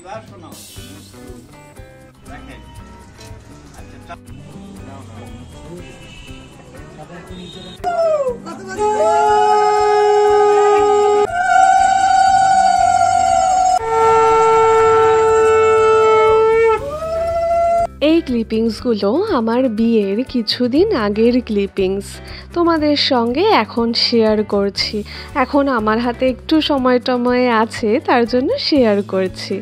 এবার শোনো দেখেন এই ক্লিপিংসগুলো আমার বিয়ের কিছুদিন আগের ক্লিপিংস তোমাদের সঙ্গে এখন শেয়ার করছি। এখন আমার হাতে একটু সময় টময় আছে, তার জন্য শেয়ার করছি।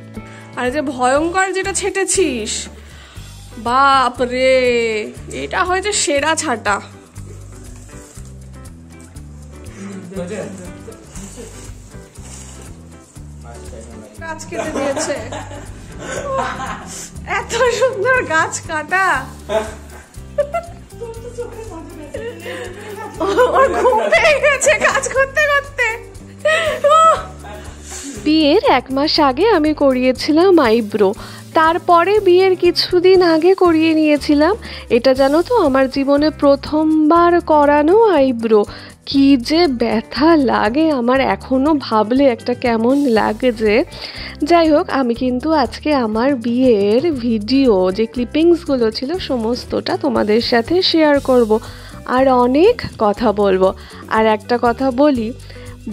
আর যে ভয়ঙ্কর যেটা ছেটেছিস, বাপ রে, এটা হয়েছে সেরা ছাটা। গাছ কেটে দিয়েছে, এত সুন্দর গাছ কাটা। ওর ঘুম পেয়ে গেছে কাজ করতে করতে। বিয়ের 1 মাস আগে আমি করিয়েছিলাম আইব্রো, তারপরে বিয়ের কিছুদিন আগে করিয়ে নিয়েছিলাম। এটা জানো তো আমার জীবনে প্রথমবার করানো আইব্রো। কি যে ব্যথা লাগে আমার, এখনও ভাবলে একটা কেমন লাগে যে। যাই হোক, আমি কিন্তু আজকে আমার বিয়ের ভিডিও যে ক্লিপিংসগুলো ছিল সমস্তটা তোমাদের সাথে শেয়ার করব, আর অনেক কথা বলবো। আর একটা কথা বলি,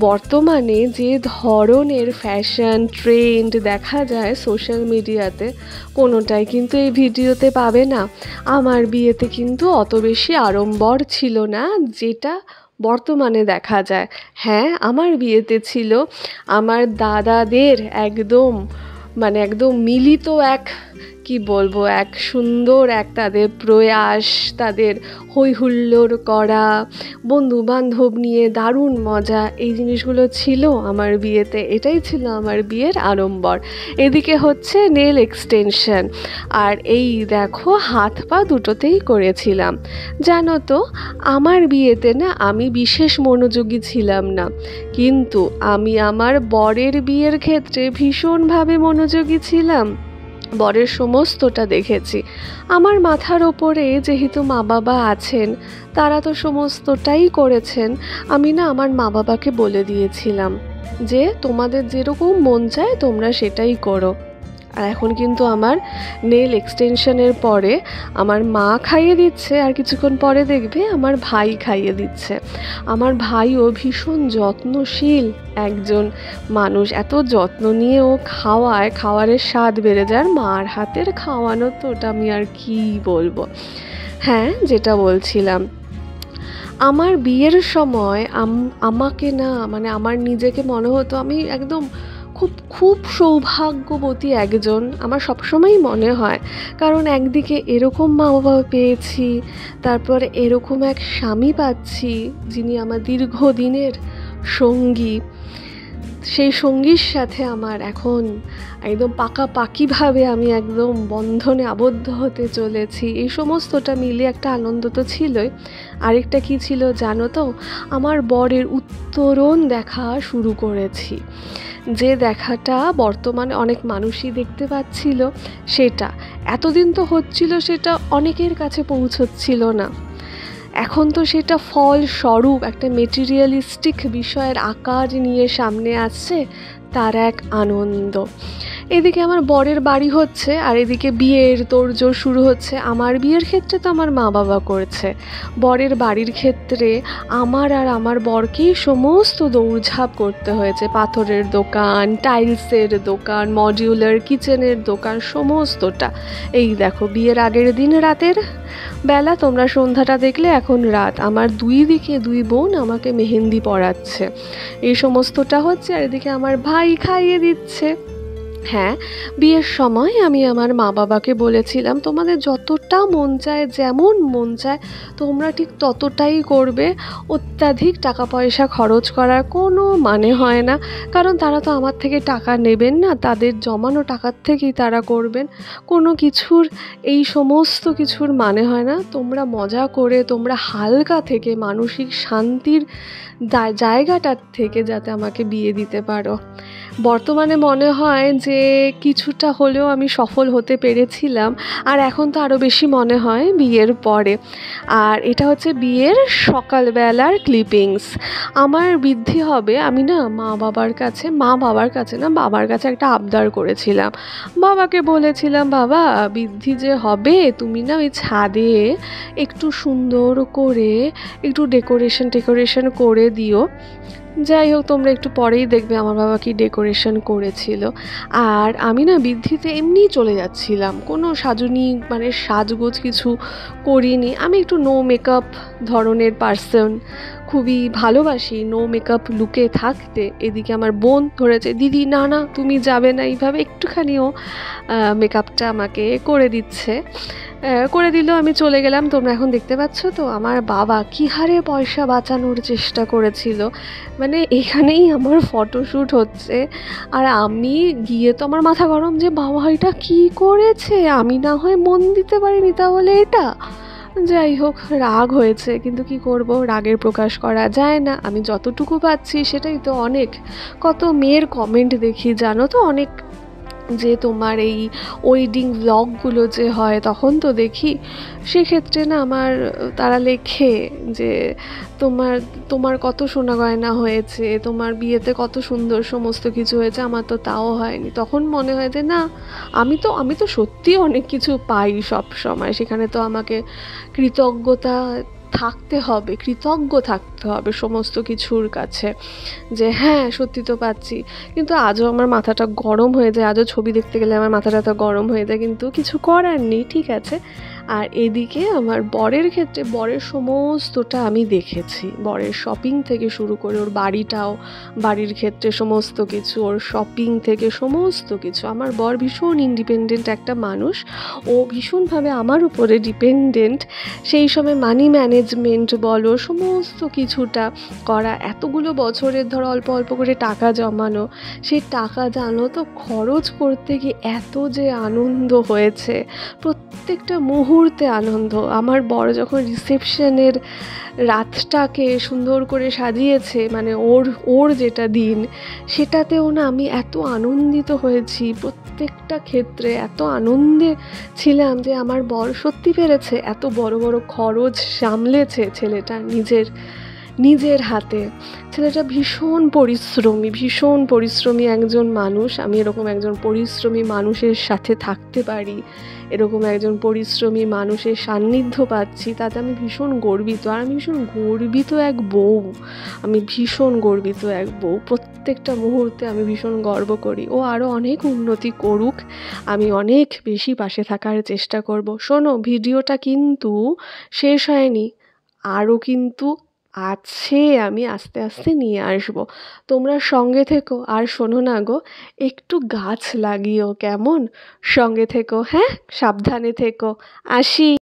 বর্তমানে যে ধরনের ফ্যাশন ট্রেন্ড দেখা যায় সোশ্যাল মিডিয়াতে, কোনোটাই কিন্তু এই ভিডিওতে পাবে না। আমার বিয়েতে কিন্তু অত বেশি আড়ম্বর ছিল না যেটা বর্তমানে দেখা যায়। হ্যাঁ, আমার বিয়েতে ছিল আমার দাদাদের একদম একদম মিলিত এক, কি বলবো, এক সুন্দর এক তাদের প্রয়াস, তাদের হই হুল্লোড় করা, বন্ধু বান্ধব নিয়ে দারুণ মজা, এই জিনিসগুলো ছিল আমার বিয়েতে। এটাই ছিল আমার বিয়ের আড়ম্বর। এদিকে হচ্ছে নেল এক্সটেনশন, আর এই দেখো হাত পা দুটোতেই করেছিলাম। জানো তো, আমার বিয়েতে না আমি বিশেষ মনোযোগী ছিলাম না, কিন্তু আমি আমার বরের বিয়ের ক্ষেত্রে ভীষণভাবে মনোযোগী ছিলাম। বরের সমস্তটা দেখেছি। আমার মাথার ওপরে যেহেতু মা বাবা আছেন, তারা তো সমস্তটাই করেছেন। আমি না আমার মা বাবাকে বলে দিয়েছিলাম যে তোমাদের যেরকম মন চায় তোমরা সেটাই করো। আর এখন কিন্তু আমার নেল এক্সটেনশনের পরে আমার মা খাইয়ে দিচ্ছে, আর কিছুক্ষণ পরে দেখবে আমার ভাই খাইয়ে দিচ্ছে। আমার ভাইও ভীষণ যত্নশীল একজন মানুষ, এত যত্ন নিয়ে ও খাওয়ায়, খাওয়ারের স্বাদ বেড়ে যায়। আর মার হাতের খাওয়ানো তো ওটা আমি আর কি বলবো। হ্যাঁ, যেটা বলছিলাম, আমার বিয়ের সময় আমাকে না আমার নিজেকে মনে হতো আমি একদম খুব খুব সৌভাগ্যবতী একজন, আমার সবসময়ই মনে হয়। কারণ একদিকে এরকম মা বাবা পেয়েছি, তারপরে এরকম এক স্বামী পাচ্ছি যিনি আমার দীর্ঘদিনের সঙ্গী। সেই সঙ্গীর সাথে আমার এখন একদম পাকাপাকিভাবে আমি একদম বন্ধনে আবদ্ধ হতে চলেছি। এই সমস্তটা মিলিয়ে একটা আনন্দ তো ছিলই। আরেকটা কি ছিল জানো তো, আমার বরের উত্তরণ দেখা শুরু করেছি। যে দেখাটা বর্তমানে অনেক মানুষই দেখতে পাচ্ছিল, সেটা এতদিন তো হচ্ছিল, সেটা অনেকের কাছে পৌঁছচ্ছিল না। এখন তো সেটা ফলস্বরূপ একটা মেটেরিয়ালিস্টিক বিষয়ের আকার নিয়ে সামনে আসছে, তার এক আনন্দ। এদিকে আমার বরের বাড়ি হচ্ছে, আর এদিকে বিয়ের তোড়জোড় শুরু হচ্ছে। আমার বিয়ের ক্ষেত্রে তো আমার মা বাবা করেছে, বরের বাড়ির ক্ষেত্রে আমার আর আমার বরকেই সমস্ত দৌড়ঝাঁপ করতে হয়েছে। পাথরের দোকান, টাইলসের দোকান, মডিউলার কিচেনের দোকান, সমস্তটা। এই দেখো, বিয়ের আগের দিন রাতের বেলা, তোমরা সন্ধ্যাটা দেখলে, এখন রাত। আমার দুই দিকে দুই বোন আমাকে মেহেন্দি পরাচ্ছে, এই সমস্তটা হচ্ছে। আর এদিকে আমার ভাই খাইয়ে দিচ্ছে। হ্যাঁ, বিয়ের সময় আমি আমার মা বাবাকে বলেছিলাম তোমাদের যতটা মন চায়, যেমন মন চায় তোমরা ঠিক ততটাই করবে। অত্যাধিক টাকা পয়সা খরচ করার কোনো মানে হয় না, কারণ তারা তো আমার থেকে টাকা নেবেন না, তাদের জমানো টাকার থেকেই তারা করবেন। কোনো কিছুর, এই সমস্ত কিছুর মানে হয় না। তোমরা মজা করে, তোমরা হালকা থেকে, মানসিক শান্তির জায়গাটার থেকে যাতে আমাকে বিয়ে দিতে পারো। বর্তমানে মনে হয় যে কিছুটা হলেও আমি সফল হতে পেরেছিলাম, আর এখন তো আরও বেশি মনে হয় বিয়ের পরে। আর এটা হচ্ছে বিয়ের সকালবেলার ক্লিপিংস। আমার বৃদ্ধি হবে, আমি না বাবার কাছে না, বাবার কাছে একটা আবদার করেছিলাম। বাবাকে বলেছিলাম, বাবা বৃদ্ধি যে হবে তুমি না ওই ছাদে একটু সুন্দর করে একটু ডেকোরেশন করে দিও। যাই হোক, তোমরা একটু পরেই দেখবে আমার বাবা কি ডেকোরেশন করেছিল। আর আমি না বৃদ্ধিতে এমনিই চলে যাচ্ছিলাম, কোনো মানে সাজগোজ কিছু করিনি। আমি একটু নো মেকআপ ধরনের পার্সন, খুবই ভালোবাসি নো মেকআপ লুকে থাকতে। এদিকে আমার বোন ধরেছে, দিদি না না তুমি যাবে না, এইভাবে একটুখানিও মেকআপটা আমাকে করে দিচ্ছে। করে দিল, আমি চলে গেলাম। তোমরা এখন দেখতে পাচ্ছ তো আমার বাবা কী হারে পয়সা বাঁচানোর চেষ্টা করেছিল। মানে এখানেই আমার ফটোশ্যুট হচ্ছে, আর আমি গিয়ে তো আমার মাথা গরম যে বাবা এটা কী করেছে, আমি না হয় মন দিতে পারিনি, তাহলে এটা। যাই হোক, রাগ হয়েছে, কিন্তু কি করব, রাগের প্রকাশ করা যায় না। আমি যতটুকু পাচ্ছি সেটাই তো অনেক। কত মেয়ের কমেন্ট দেখি জানো তো, অনেক যে তোমার এই ওয়েডিং ব্লগগুলো যে হয় তখন তো দেখি, সেক্ষেত্রে না আমার তারা লেখে যে তোমার তোমার কত সোনা গয়না হয়েছে, তোমার বিয়েতে কত সুন্দর সমস্ত কিছু হয়েছে, আমার তো তাও হয়নি। তখন মনে হয় যে না, আমি তো সত্যিই অনেক কিছু পাই সব সময়, সেখানে তো আমাকে কৃতজ্ঞ থাকতে হবে সমস্ত কিছুর কাছে, যে হ্যাঁ সত্যি তো পাচ্ছি। কিন্তু আজও আমার মাথাটা গরম হয়ে যায়, আজও ছবি দেখতে গেলে আমার মাথাটা তো গরম হয়ে যায়, কিন্তু কিছু করার নেই, ঠিক আছে। আর এদিকে আমার বরের ক্ষেত্রে, বরের সমস্তটা আমি দেখেছি, বরের শপিং থেকে শুরু করে ওর বাড়ির ক্ষেত্রে সমস্ত কিছু, ওর শপিং থেকে সমস্ত কিছু। আমার বর ভীষণ ইন্ডিপেন্ডেন্ট একটা মানুষ, ও ভীষণভাবে আমার উপরে ডিপেন্ডেন্ট। সেই সময় মানি ম্যানেজমেন্ট বলো, সমস্ত কিছুটা করা, এতগুলো বছরের ধরো অল্প অল্প করে টাকা জমানো, সেই টাকা জানো তো খরচ করতে গিয়ে এত যে আনন্দ হয়েছে, প্রত্যেকটা মুহূর্তে আনন্দ। আমার বড় যখন রিসেপশনের রাতটাকে সুন্দর করে সাজিয়েছে, মানে ওর যেটা দিন, সেটাতেও না আমি এত আনন্দিত হয়েছি, প্রত্যেকটা ক্ষেত্রে এত আনন্দে ছিলাম যে আমার বর সত্যি পেরেছে, এত বড় বড় খরচ সামলেছে ছেলেটা নিজের হাতে। ছেলেটা ভীষণ পরিশ্রমী একজন মানুষ। আমি এরকম একজন পরিশ্রমী মানুষের সাথে থাকতে পারি, এরকম একজন পরিশ্রমী মানুষের সান্নিধ্য পাচ্ছি, তাতে আমি ভীষণ গর্বিত। আর আমি ভীষণ গর্বিত এক বউ, প্রত্যেকটা মুহূর্তে আমি ভীষণ গর্ব করি। ও আরও অনেক উন্নতি করুক, আমি অনেক বেশি পাশে থাকার চেষ্টা করব। শোনো, ভিডিওটা কিন্তু শেষ হয়নি, আরও কিন্তু আছে, আমি আস্তে আস্তে নিয়ে আসবো, তোমরা সঙ্গে থেকো। আর শোনো না গো, একটু গাছ লাগিও কেমন, সঙ্গে থেকো, হ্যাঁ, সাবধানে থেকো, আসি।